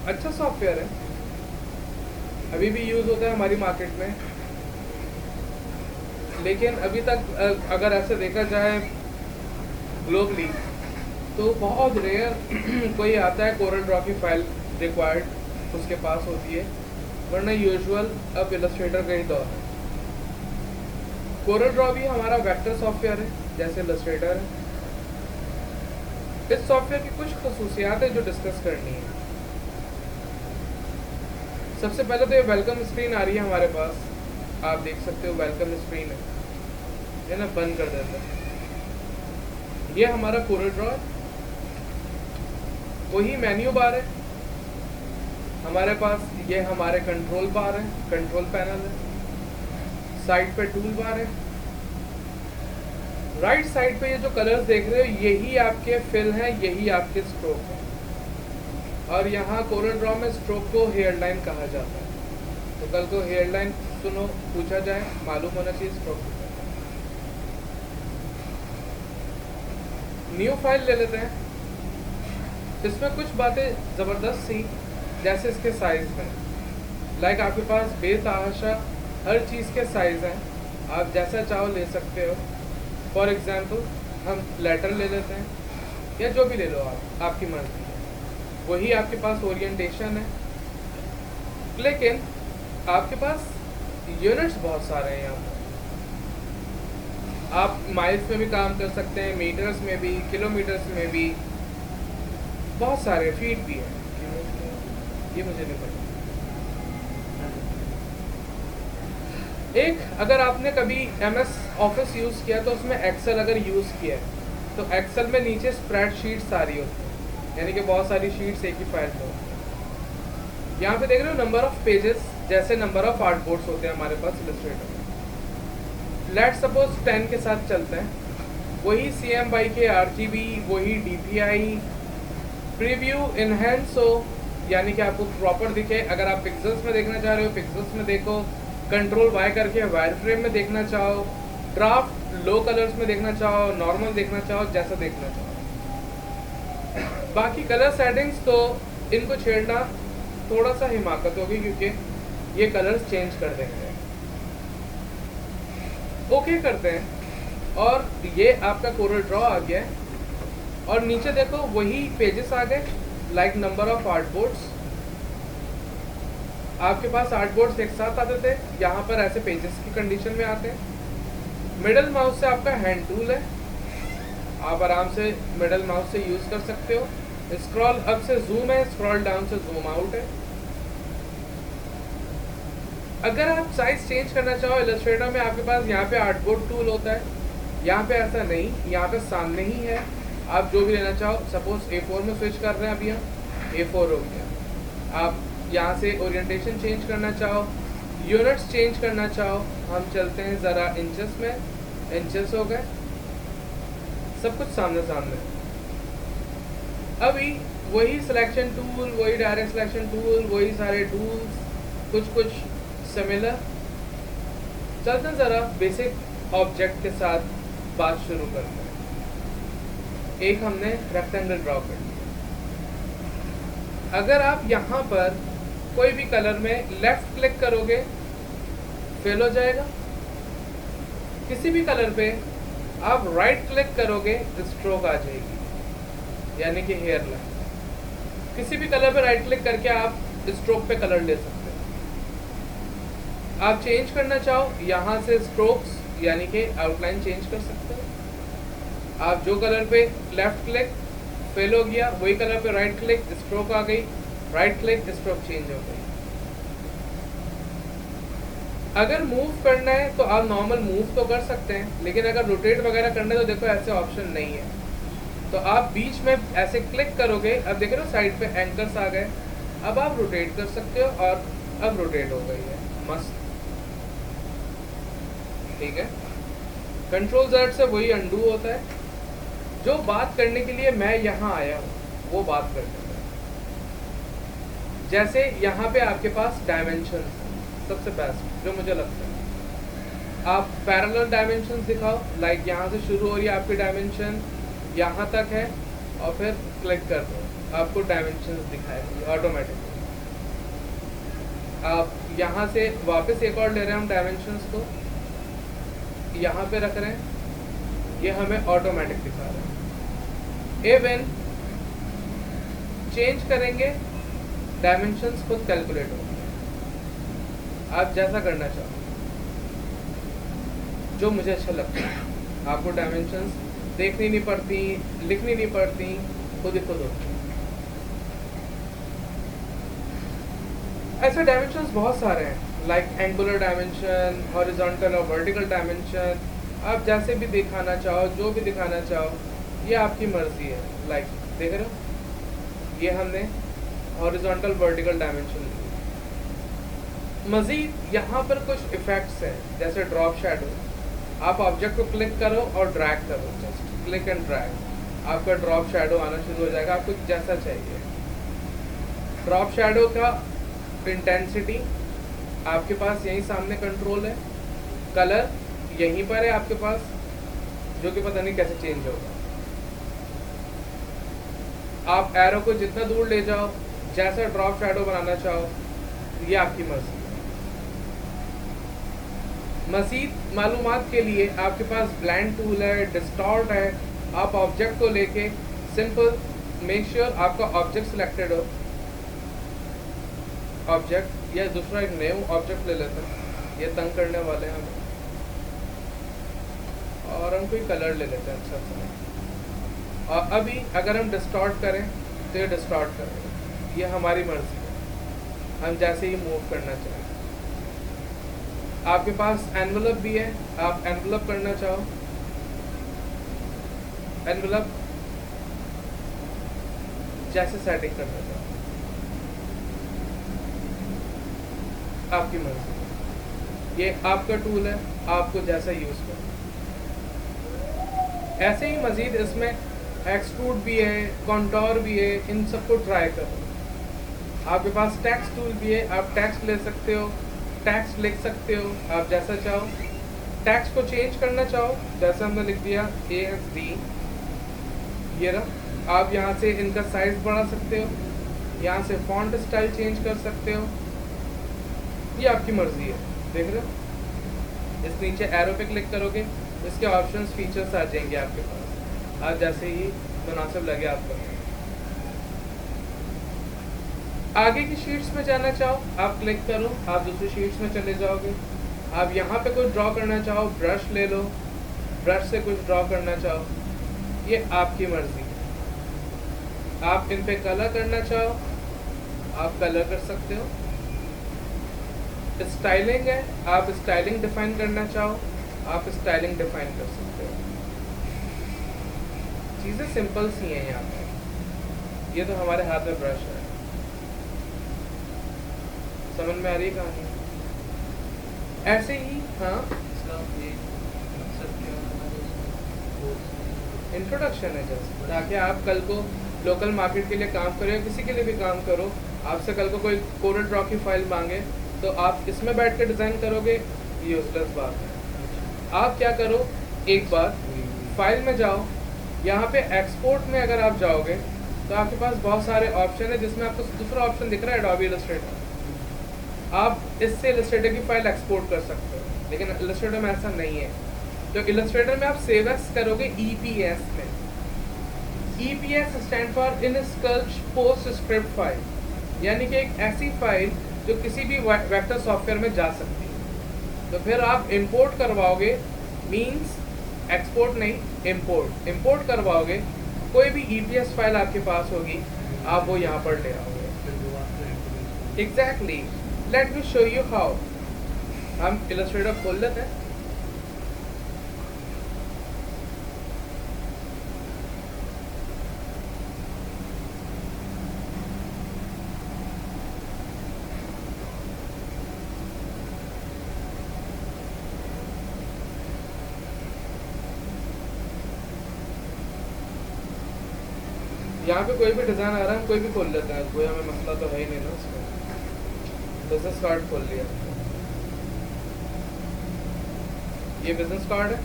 अच्छा सॉफ्टवेयर है, अभी भी यूज़ होता है हमारी मार्केट में। लेकिन अभी तक अगर ऐसे देखा जाए ग्लोबली तो बहुत रेयर कोई आता है कोरल ड्रॉ की फाइल रिक्वायर्ड उसके पास होती है, वरना यूजुअल अब इलस्ट्रेटर का ही दौर है। कोरल ड्रॉ भी हमारा वेक्टर सॉफ्टवेयर है जैसे इलस्ट्रेटर है। इस सॉफ्टवेयर की कुछ खसूसियात है जो डिस्कस करनी है। सबसे पहले तो ये वेलकम स्क्रीन आ रही है हमारे पास, आप देख सकते हो वेलकम स्क्रीन है ना, बंद कर देते हैं। ये हमारा कोरल ड्रॉ है, वही मेन्यू बार है हमारे पास, ये हमारे कंट्रोल बार है, कंट्रोल पैनल है, साइड पे टूल बार है। राइट साइड पे ये जो कलर्स देख रहे हो यही आपके फिल हैं, यही आपके स्ट्रोक हैं। और यहाँ कोरल ड्रॉ में स्ट्रोक को हेयर लाइन कहा जाता है। तो कल को हेयर लाइन सुनो पूछा जाए, मालूम होना चाहिए स्ट्रोक। न्यू फाइल ले लेते हैं। इसमें कुछ बातें ज़बरदस्त सी, जैसे इसके साइज में, लाइक आपके पास बेतहाशा हर चीज़ के साइज़ हैं, आप जैसा चाहो ले सकते हो। फॉर एग्ज़ाम्पल हम लेटर ले लेते हैं या जो भी ले लो आप, आपकी मर्ज़ी है। वही आपके पास ओरिएंटेशन है, लेकिन आपके पास यूनिट्स बहुत सारे हैं यहाँ पर। आप माइल्स में भी काम कर सकते हैं, मीटर्स में भी, किलोमीटर्स में भी, बहुत सारे, फीट भी है, ये मुझे नहीं पता। एक अगर आपने कभी MS ऑफिस यूज़ किया तो उसमें एक्सेल अगर यूज़ किया है तो एक्सेल में नीचे स्प्रेडशीट्स आ रही होती है, यानी कि बहुत सारी शीट्स एक ही फाइल में होती है। यहाँ पे देख रहे हो नंबर ऑफ पेजेस, जैसे नंबर ऑफ आर्टबोर्ड्स होते हैं हमारे पास इलस्ट्रेटर में। लेट सपोज 10 के साथ चलते हैं, वही CMYK RGB, वही DPI, प्रीव्यू इनहेंस हो, यानी कि आपको प्रॉपर दिखे। अगर आप पिक्सल्स में देखना चाह रहे हो पिक्सल्स में देखो, कंट्रोल Y करके वायर फ्रेम में देखना चाहो, ड्राफ्ट लो कलर्स में देखना चाहो, नॉर्मल देखना चाहो, जैसा देखना चाहो। बाकी कलर सेटिंग्स तो इनको छेड़ना थोड़ा सा हिमाकत होगी, क्योंकि ये कलर्स चेंज कर देंगे। ओके करते हैं और ये आपका कोरल ड्रॉ आ गया है। और नीचे देखो वही पेजेस आ गए, लाइक नंबर ऑफ आर्टबोर्ड्स। आपके पास आर्टबोर्ड्स एक साथ आते थे, यहाँ पर ऐसे पेजेस की कंडीशन में आते हैं। मिडल माउस से आपका हैंड टूल है, आप आराम से मिडल माउस से यूज़ कर सकते हो। स्क्रॉल अप से जूम है, स्क्रॉल डाउन से जूम आउट है। अगर आप साइज चेंज करना चाहो इलस्ट्रेटर में, आपके पास यहाँ पे आर्टबोर्ड टूल होता है, यहाँ पे ऐसा नहीं, यहाँ पे सामने ही है। आप जो भी लेना चाहो, सपोज A4 में स्विच कर रहे हैं, अभी हम A4 हो गया। आप यहाँ से ओरिएंटेशन चेंज करना चाहो, यूनिट्स चेंज करना चाहो, हम चलते हैं ज़रा इंचेस में, इंचेस हो गए, सब कुछ सामने सामने। अभी वही सिलेक्शन टूल, वही डायरेक्ट सिलेक्शन टूल, वही सारे टूल्स, कुछ सिमिलर। चलते हैं ज़रा बेसिक ऑब्जेक्ट के साथ बात शुरू करते हैं। एक हमने रेक्टेंगल ड्रॉ कर दिया। अगर आप यहाँ पर कोई भी कलर में लेफ्ट क्लिक करोगे फेल हो जाएगा। किसी भी कलर पे आप राइट क्लिक करोगे स्ट्रोक आ जाएगी, यानी कि हेयर लाइन। किसी भी कलर पे राइट क्लिक करके आप स्ट्रोक पे कलर ले सकते हो। आप चेंज करना चाहो यहाँ से स्ट्रोक्स यानी कि आउटलाइन चेंज कर सकते हो। आप जो कलर पे लेफ्ट क्लिक फेल हो गया, वही कलर पे राइट क्लिक स्ट्रोक आ गई, राइट क्लिक स्ट्रोक चेंज हो गई। अगर मूव करना है तो आप नॉर्मल मूव तो कर सकते हैं, लेकिन अगर रोटेट वगैरह करना है तो देखो ऐसे ऑप्शन नहीं है। तो आप बीच में ऐसे क्लिक करोगे, अब देख रहे हो साइड पे एंकर्स आ गए, अब आप रोटेट कर सकते हो और अब रोटेट हो गई है, मस्त, ठीक है। कंट्रोल Z से वही अंडू होता है। जो बात करने के लिए मैं यहाँ आया हूँ वो बात करते हैं। जैसे यहाँ पे आपके पास डायमेंशन सबसे बेस्ट जो मुझे लगता है, आप पैरेलल डायमेंशन दिखाओ, लाइक यहाँ से शुरू हो रही है आपकी डायमेंशन, यहाँ तक है, और फिर क्लिक कर दो, आपको डायमेंशन दिखाएगी ऑटोमेटिकली। आप यहाँ से वापस एक और ले रहे हैं हम डायमेंशंस को, यहाँ पे रख रहे हैं, ये हमें ऑटोमेटिक दिखा रहा है। इवन चेंज करेंगे डायमेंशंस खुद कैलकुलेट होंगे, आप जैसा करना चाहो, जो मुझे अच्छा लगता है। आपको डायमेंशंस देखनी नहीं पड़ती, लिखनी नहीं पड़ती, खुद ही खुद होती। ऐसे डायमेंशंस बहुत सारे हैं, लाइक एंगुलर डायमेंशन, हॉरिजॉन्टल और वर्टिकल डायमेंशन। आप जैसे भी दिखाना चाहो, जो भी दिखाना चाहो, ये आपकी मर्जी है। लाइक देख रहे हो, ये हमने हॉरिजॉन्टल वर्टिकल डायमेंशन ली। मज़ीद यहाँ पर कुछ इफ़ेक्ट्स हैं, जैसे ड्रॉप शैडो। आप ऑब्जेक्ट को क्लिक करो और ड्रैग करो, जस्ट क्लिक एंड ड्रैग, आपका ड्रॉप शैडो आना शुरू हो जाएगा, आपको जैसा चाहिए। ड्रॉप शैडो का इंटेंसिटी आपके पास यहीं सामने कंट्रोल है, कलर यहीं पर है आपके पास, जो कि पता नहीं कैसे चेंज होगा। आप एरो को जितना दूर ले जाओ, जैसा ड्रॉप शैडो बनाना चाहो, ये आपकी मर्जी है। मज़ीद मालूमात के लिए आपके पास ब्लेंड टूल है, डिस्टॉर्ट है। आप ऑब्जेक्ट को लेके सिंपल मेक श्योर आपका ऑब्जेक्ट सिलेक्टेड हो, ऑब्जेक्ट या दूसरा एक न्यू ऑब्जेक्ट ले लेते हैं, ये तंग करने वाले हैं हमें, और हम कोई कलर ले लेते हैं अच्छा सा। और अभी अगर हम डिस्टॉर्ट करें तो ये डिस्टॉर्ट करें, ये हमारी मर्जी है, हम जैसे ही मूव करना चाहें। आपके पास एनवलप भी है, आप एनवलप करना चाहो, एनवलप जैसे सेटिंग करना चाहो, आपकी मर्जी है। ये आपका टूल है, आपको जैसा यूज़ करो। ऐसे ही मज़ीद इसमें एक्सट्रूड भी है, कॉन्टोर भी है, इन सबको ट्राई करो। आपके पास टेक्स्ट टूल भी है, आप टेक्स्ट ले सकते हो, टेक्स्ट लिख सकते हो, आप जैसा चाहो। टेक्स्ट को चेंज करना चाहो, जैसे हमने लिख दिया ASD, ये रहा। आप यहाँ से इनका साइज बढ़ा सकते हो, यहाँ से फॉन्ट स्टाइल चेंज कर सकते हो, ये आपकी मर्जी है। देख रहे हो, इस नीचे एरो पे क्लिक करोगे, इसके ऑप्शंस फीचर्स आ जाएंगे आपके पास, आप जैसे ही मुनासिब लगे आपको। आगे की शीट्स में जाना चाहो, आप क्लिक करो, आप दूसरी शीट्स में चले जाओगे। आप यहाँ पे कुछ ड्रॉ करना चाहो, ब्रश ले लो, ब्रश से कुछ ड्रॉ करना चाहो, ये आपकी मर्जी है। आप इन पे कलर करना चाहो, आप कलर कर सकते हो। स्टाइलिंग है, आप स्टाइलिंग डिफाइन करना चाहो, आप स्टाइलिंग डिफाइन कर सकते हो। चीज़ें सिंपल सी हैं यहाँ पर। ये तो हमारे हाथ में ब्रश है, समझ में आ रही है कहानी? ऐसे ही हाँ, इंट्रोडक्शन है जस्ट, ताकि आप कल को लोकल मार्केट के लिए काम करो या किसी के लिए भी काम करो, आपसे कल को कोई कोरल ड्रॉ की फाइल मांगे तो आप इसमें बैठ के डिज़ाइन करोगे, ये यूजलेस बात है। आप क्या करो, एक बार फाइल में जाओ, यहाँ पे एक्सपोर्ट में अगर आप जाओगे तो आपके पास बहुत सारे ऑप्शन है, जिसमें आपको दूसरा ऑप्शन दिख रहा है एडोबी इलस्ट्रेटर। आप इससे इलस्ट्रेटर की फाइल एक्सपोर्ट कर सकते हो, लेकिन इलस्ट्रेटर में ऐसा नहीं है। तो इलस्ट्रेटर में आप सेव एस करोगे EPS में। EPS स्टैंड फॉर इनस्कल्प्ट पोस्ट स्क्रिप्ट फाइल, यानी कि एक ऐसी फाइल जो किसी भी वेक्टर सॉफ्टवेयर में जा सकती है। तो फिर आप इंपोर्ट करवाओगे, मींस एक्सपोर्ट नहीं, इंपोर्ट करवाओगे। कोई भी EPS फाइल आपके पास होगी, आप वो यहाँ पर ले आओगे। Exactly, let me show you how. हम इलस्ट्रेटर खोल लेते हैं। यहाँ पे कोई भी डिज़ाइन आ रहा है, हम कोई भी खोल लेते हैं, कोई हमें मसला तो है ही नहीं ना उसमें। बिजनेस कार्ड खोल लिया, ये बिजनेस कार्ड है,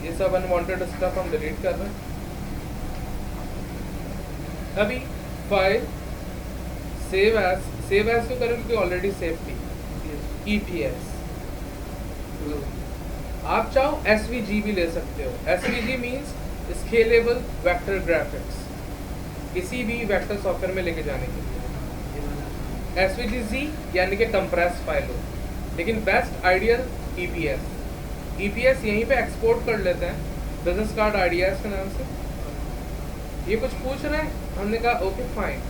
ये सब अनवांटेड स्टफ हम डिलीट कर रहे हैं। अभी फाइल सेव एज क्यों करें, क्योंकि ऑलरेडी सेव थी, EPS। आप चाहो SVG भी ले सकते हो। SVG means scalable vector graphics, किसी भी वेक्टर सॉफ्टवेयर में लेके जाने के लिए। SVG यानी कि कंप्रेस फाइल हो, लेकिन बेस्ट आइडियल EPS यहीं पे एक्सपोर्ट कर लेते हैं बिजनेस कार्ड आइडियाज के नाम से। ये कुछ पूछ रहे हैं, हमने कहा ओके फाइन,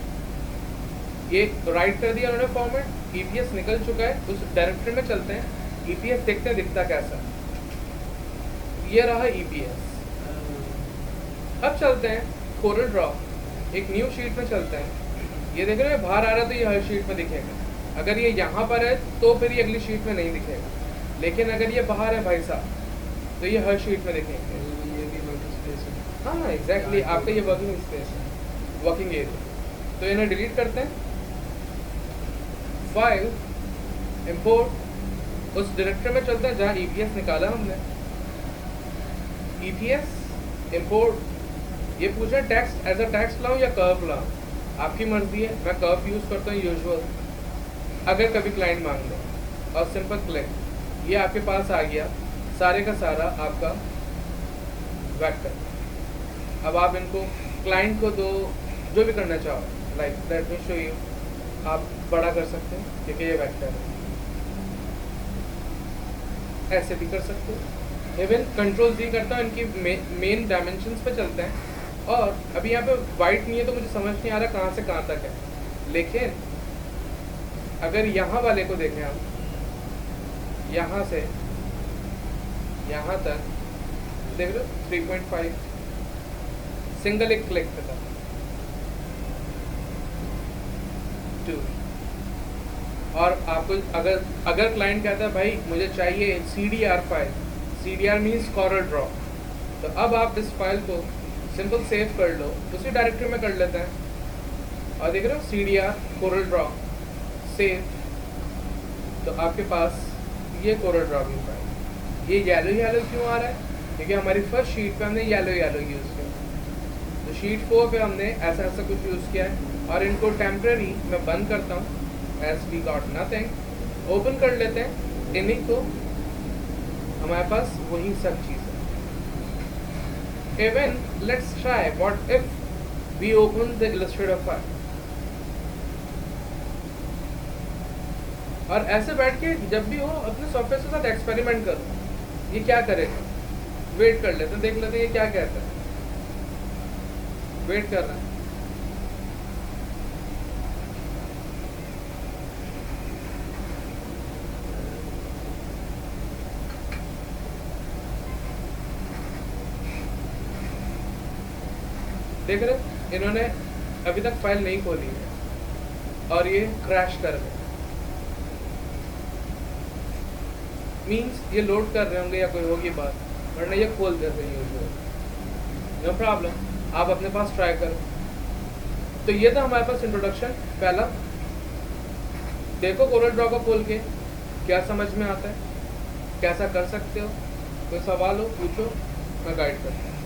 ये राइट कर दिया उन्होंने फॉर्मेट, EPS निकल चुका है, उस डायरेक्टरी में चलते हैं, EPS देखते हैं दिखता कैसा। ये रहा EPS। अब चलते हैं कोरल ड्रॉ, एक न्यू शीट में चलते हैं। ये देख रहे हैं बाहर आ रहा है तो ये हर शीट में दिखेगा, अगर ये यहाँ पर है तो फिर ये अगली शीट में नहीं दिखेगा, लेकिन अगर ये बाहर है भाई साहब तो ये हर शीट में दिखेंगे। हाँ एग्जैक्टली, आपका ये वर्किंग स्पेस है, वर्किंग एरिया। तो इन्हें डिलीट करते हैं, फाइल इंपोर्ट, उस डायरेक्टरी में चलते हैं जहाँ EPS निकाला हमने, EPS इंपोर्ट। ये पूछ रहे टेक्स्ट एज अ टेक्स्ट लाऊं या कर्व लाऊं, आपकी मर्जी है, मैं कर्व यूज़ करता हूँ यूजुअल, अगर कभी क्लाइंट मांग ले, और सिंपल क्लिक, ये आपके पास आ गया सारे का सारा आपका वेक्टर। अब आप इनको क्लाइंट को दो, जो भी करना चाहो, like let me show you, आप बड़ा कर सकते हैं क्योंकि ये वेक्टर है, ऐसे भी कर सकते हो। इवन कंट्रोल Z करता हूँ, इनकी मेन डायमेंशंस पे चलते हैं। और अभी यहाँ पे वाइट नहीं है तो मुझे समझ नहीं आ रहा कहाँ से कहाँ तक है, लेकिन अगर यहाँ वाले को देखें हम, यहाँ से यहाँ तक देख लो 3.5, सिंगल एक क्लिक पे था 2। और आपको अगर क्लाइंट कहता है भाई मुझे चाहिए CDR file, CDR means Corel Draw, तो अब आप इस फाइल को सिंपल सेव कर लो, उसी डायरेक्टरी में कर लेते हैं, और देख रहे हो CDR कोरल ड्रॉ सेव, तो आपके पास ये कोरल ड्रॉ की फाइल। ये येलो क्यों आ रहा है, क्योंकि हमारी फर्स्ट शीट पे हमने येलो यूज़ किया, तो शीट 4 पे हमने ऐसा कुछ यूज़ किया है। और इनको टेम्परेरी मैं बंद करता हूँ, as we got nothing, open कर लेते हैं इन्हीं को, हमारे पास वही सब चीज़ है। Even let's try what if we open the Illustrator file, और ऐसे बैठ के जब भी हो अपने सॉफ्टवेयर के साथ एक्सपेरिमेंट करो, ये क्या करेगा, वेट कर लेते हैं, देख लेते हैं ये क्या कहता है, वेट कर रहा है। देख रहे इन्होंने अभी तक फाइल नहीं खोली है और ये क्रैश कर गए, मीन्स ये लोड कर रहे होंगे या कोई होगी बात, वरना ये खोल देते हैं यूजुअली। नो प्रॉब्लम, आप अपने पास ट्राई करो। तो ये था हमारे पास इंट्रोडक्शन पहला। देखो कोरल ड्रॉ को खोल के क्या समझ में आता है, कैसा कर सकते हो, कोई सवाल हो पूछो, मैं गाइड करता हूँ।